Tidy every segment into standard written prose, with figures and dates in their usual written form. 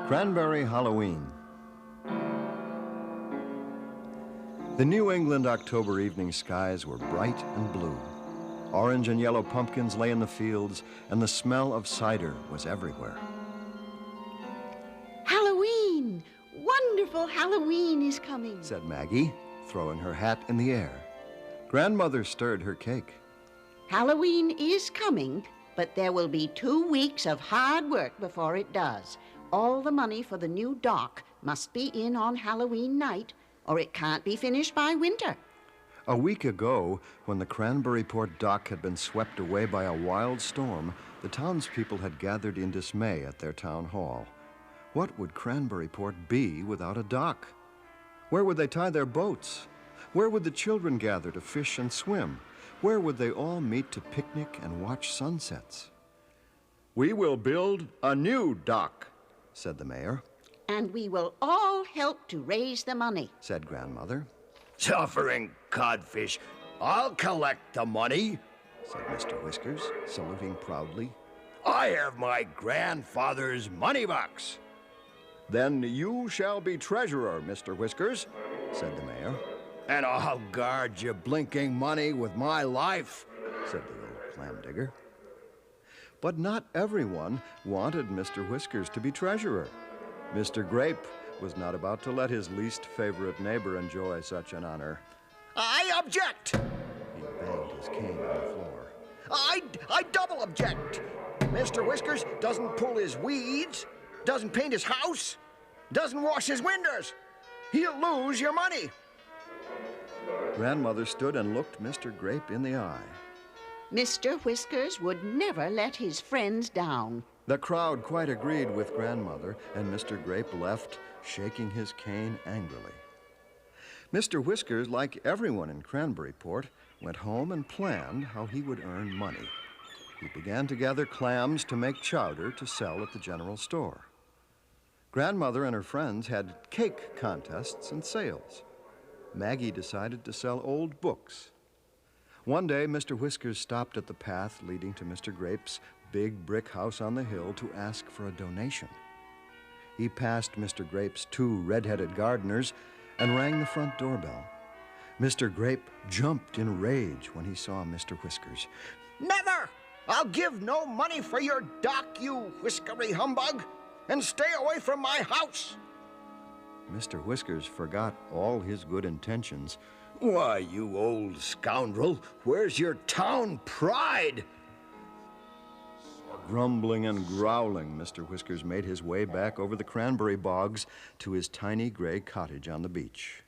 Cranberry Halloween. The New England October evening skies were bright and blue. Orange and yellow pumpkins lay in the fields, and the smell of cider was everywhere. Halloween! Wonderful Halloween is coming, said Maggie, throwing her hat in the air. Grandmother stirred her cake. Halloween is coming, but there will be 2 weeks of hard work before it does. All the money for the new dock must be in on Halloween night, or it can't be finished by winter. A week ago, when the Cranberryport dock had been swept away by a wild storm, the townspeople had gathered in dismay at their town hall. What would Cranberryport be without a dock? Where would they tie their boats? Where would the children gather to fish and swim? Where would they all meet to picnic and watch sunsets? "We will build a new dock," said the mayor. "And we will all help to raise the money," said Grandmother. "Suffering codfish, I'll collect the money," said Mr. Whiskers, saluting proudly. "I have my grandfather's money box." "Then you shall be treasurer, Mr. Whiskers," said the mayor. "And I'll guard your blinking money with my life," said the old clam digger. But not everyone wanted Mr. Whiskers to be treasurer. Mr. Grape was not about to let his least favorite neighbor enjoy such an honor. "I object!" He banged his cane on the floor. I double object! Mr. Whiskers doesn't pull his weeds, doesn't paint his house, doesn't wash his windows. He'll lose your money." Grandmother stood and looked Mr. Grape in the eye. Mr. Whiskers would never let his friends down. The crowd quite agreed with Grandmother, and Mr. Grape left, shaking his cane angrily. Mr. Whiskers, like everyone in Cranberryport, went home and planned how he would earn money. He began to gather clams to make chowder to sell at the general store. Grandmother and her friends had cake contests and sales. Maggie decided to sell old books. One day, Mr. Whiskers stopped at the path leading to Mr. Grape's big brick house on the hill to ask for a donation. He passed Mr. Grape's 2 red-headed gardeners and rang the front doorbell. Mr. Grape jumped in rage when he saw Mr. Whiskers. "Never! I'll give no money for your dock, you whiskery humbug, and stay away from my house." Mr. Whiskers forgot all his good intentions. "Why, you old scoundrel, where's your town pride?" Grumbling and growling, Mr. Whiskers made his way back over the cranberry bogs to his tiny gray cottage on the beach.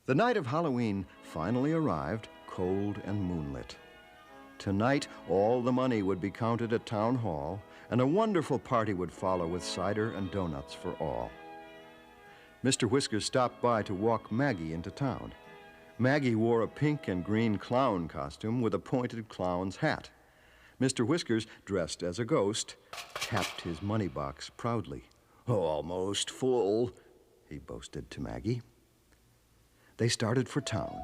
The night of Halloween finally arrived, cold and moonlit. Tonight, all the money would be counted at Town Hall, and a wonderful party would follow with cider and donuts for all. Mr. Whiskers stopped by to walk Maggie into town. Maggie wore a pink and green clown costume with a pointed clown's hat. Mr. Whiskers, dressed as a ghost, tapped his money box proudly. "Almost full," he boasted to Maggie. They started for town.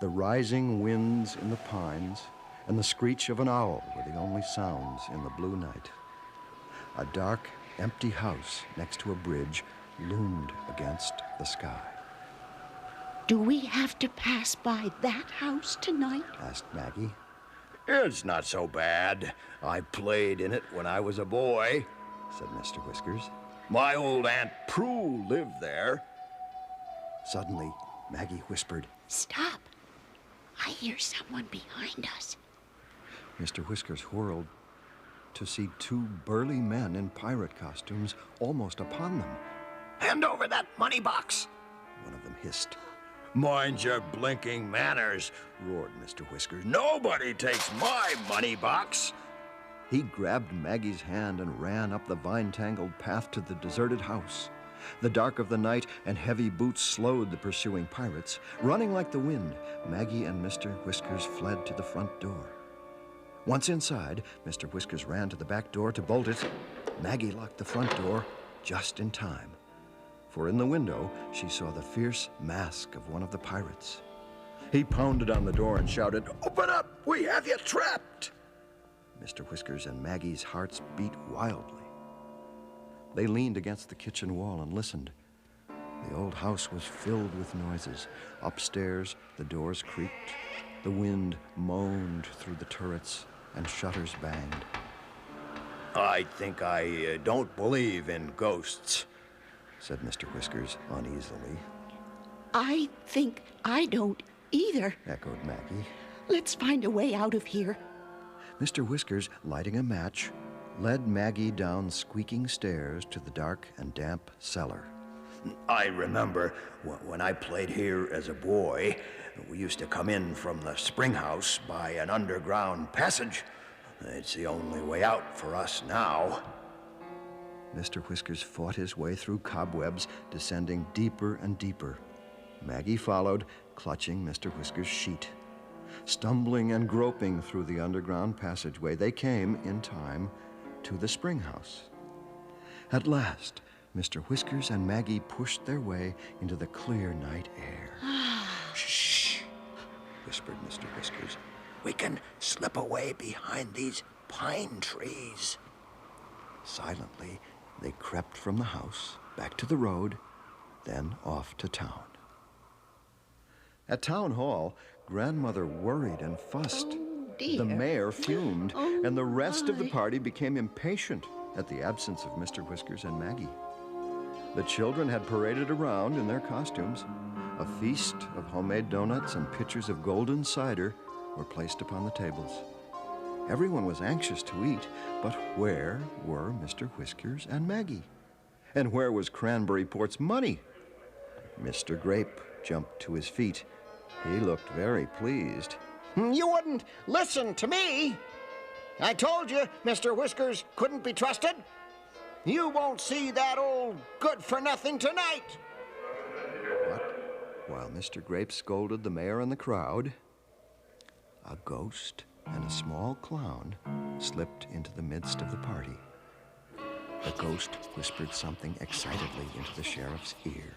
The rising winds in the pines and the screech of an owl were the only sounds in the blue night. A dark, empty house next to a bridge loomed against the sky. "Do we have to pass by that house tonight?" asked Maggie. "It's not so bad. I played in it when I was a boy," said Mr. Whiskers. "My old Aunt Prue lived there." Suddenly, Maggie whispered, "Stop! I hear someone behind us." Mr. Whiskers whirled to see 2 burly men in pirate costumes almost upon them. "Hand over that money box," one of them hissed. "Mind your blinking manners," roared Mr. Whiskers. "Nobody takes my money box." He grabbed Maggie's hand and ran up the vine-tangled path to the deserted house. The dark of the night and heavy boots slowed the pursuing pirates. Running like the wind, Maggie and Mr. Whiskers fled to the front door. Once inside, Mr. Whiskers ran to the back door to bolt it. Maggie locked the front door just in time, for in the window she saw the fierce mask of one of the pirates. He pounded on the door and shouted, "Open up! We have you trapped!" Mr. Whiskers and Maggie's hearts beat wildly. They leaned against the kitchen wall and listened. The old house was filled with noises. Upstairs, the doors creaked. The wind moaned through the turrets, and shutters banged. I think I don't believe in ghosts, said Mr. Whiskers uneasily, I think I don't either. echoed Maggie. Let's find a way out of here. Mr. Whiskers, lighting a match, led Maggie down squeaking stairs to the dark and damp cellar. I remember when I played here as a boy, we used to come in from the spring house by an underground passage. It's the only way out for us now. Mr. Whiskers fought his way through cobwebs, descending deeper and deeper. Maggie followed, clutching Mr. Whiskers' sheet. Stumbling and groping through the underground passageway, they came, in time, to the spring house. At last, Mr. Whiskers and Maggie pushed their way into the clear night air. Shh, whispered Mr. Whiskers. We can slip away behind these pine trees. Silently, they crept from the house, back to the road, then off to town. At Town Hall, Grandmother worried and fussed. Oh, dear. The mayor fumed, and the rest of the my. party became impatient at the absence of Mr. Whiskers and Maggie. The children had paraded around in their costumes. A feast of homemade donuts and pitchers of golden cider were placed upon the tables. Everyone was anxious to eat, but where were Mr. Whiskers and Maggie? And where was Cranberryport's money? Mr. Grape jumped to his feet. He looked very pleased. You wouldn't listen to me. I told you Mr. Whiskers couldn't be trusted. You won't see that old good-for-nothing tonight. But while Mr. Grape scolded the mayor and the crowd, a ghost and a small clown slipped into the midst of the party. The ghost whispered something excitedly into the sheriff's ear.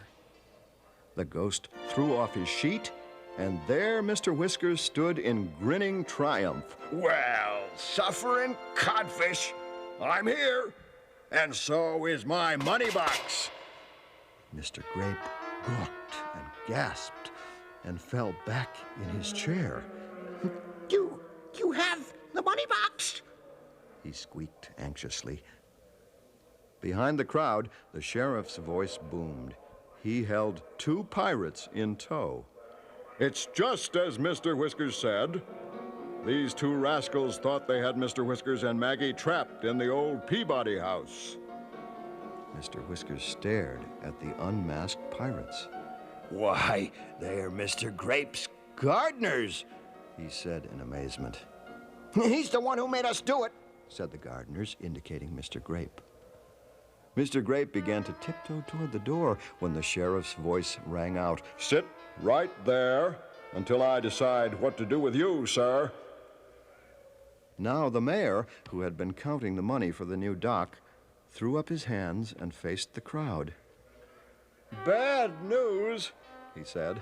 The ghost threw off his sheet, and there Mr. Whiskers stood in grinning triumph. Well, suffering codfish, I'm here, and so is my money box. Mr. Grape gawked and gasped and fell back in his chair. You have the money box? He squeaked anxiously. Behind the crowd, the sheriff's voice boomed. He held 2 pirates in tow. It's just as Mr. Whiskers said. These 2 rascals thought they had Mr. Whiskers and Maggie trapped in the old Peabody house. Mr. Whiskers stared at the unmasked pirates. Why, they're Mr. Grape's gardeners, He said in amazement, He's the one who made us do it. said the gardeners, indicating Mr. Grape. Mr. Grape began to tiptoe toward the door when the sheriff's voice rang out. Sit right there until I decide what to do with you, sir. Now the mayor, who had been counting the money for the new dock, threw up his hands and faced the crowd. Bad news, he said.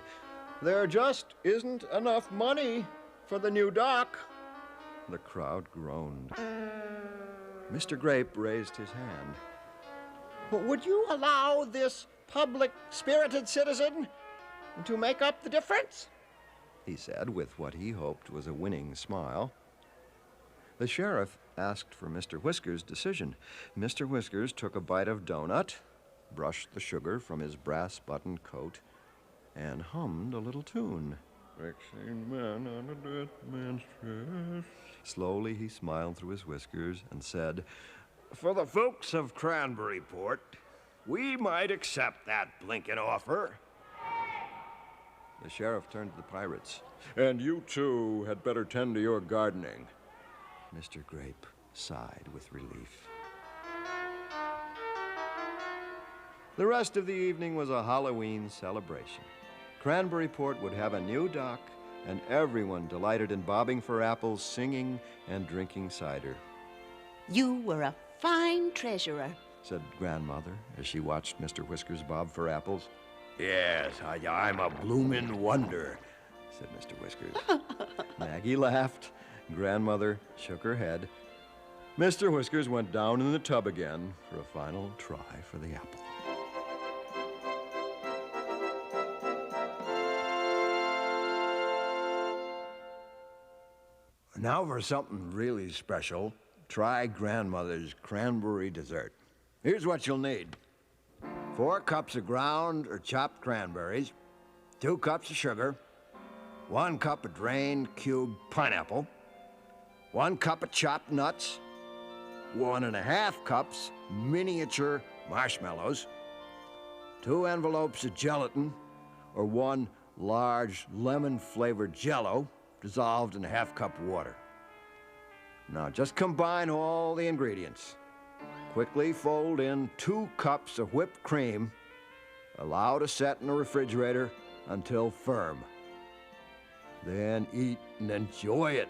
There just isn't enough money for the new dock. The crowd groaned. Mr. Grape raised his hand. Would you allow this public-spirited citizen to make up the difference? He said with what he hoped was a winning smile. The sheriff asked for Mr. Whiskers' decision. Mr. Whiskers took a bite of donut, brushed the sugar from his brass-buttoned coat, and hummed a little tune. Vexing man on a dead man's chest. Slowly he smiled through his whiskers and said, For the folks of Cranberryport, we might accept that blinking offer. The sheriff turned to the pirates. And you two had better tend to your gardening. Mr. Grape sighed with relief. The rest of the evening was a Halloween celebration. Cranberryport would have a new dock, and everyone delighted in bobbing for apples, singing, and drinking cider, You were a fine treasurer. said Grandmother as she watched Mr. Whiskers bob for apples. Yes, I'm a bloomin' wonder. Said Mr. Whiskers. Maggie laughed. Grandmother shook her head. Mr. Whiskers went down in the tub again for a final try for the apple. Now for something really special, try Grandmother's cranberry dessert. Here's what you'll need. 4 cups of ground or chopped cranberries, 2 cups of sugar, 1 cup of drained cubed pineapple, 1 cup of chopped nuts, 1.5 cups miniature marshmallows, 2 envelopes of gelatin, or 1 large lemon-flavored Jell-O dissolved in a 1/2 cup of water. Now just combine all the ingredients. Quickly fold in 2 cups of whipped cream. Allow to set in the refrigerator until firm. Then eat and enjoy it.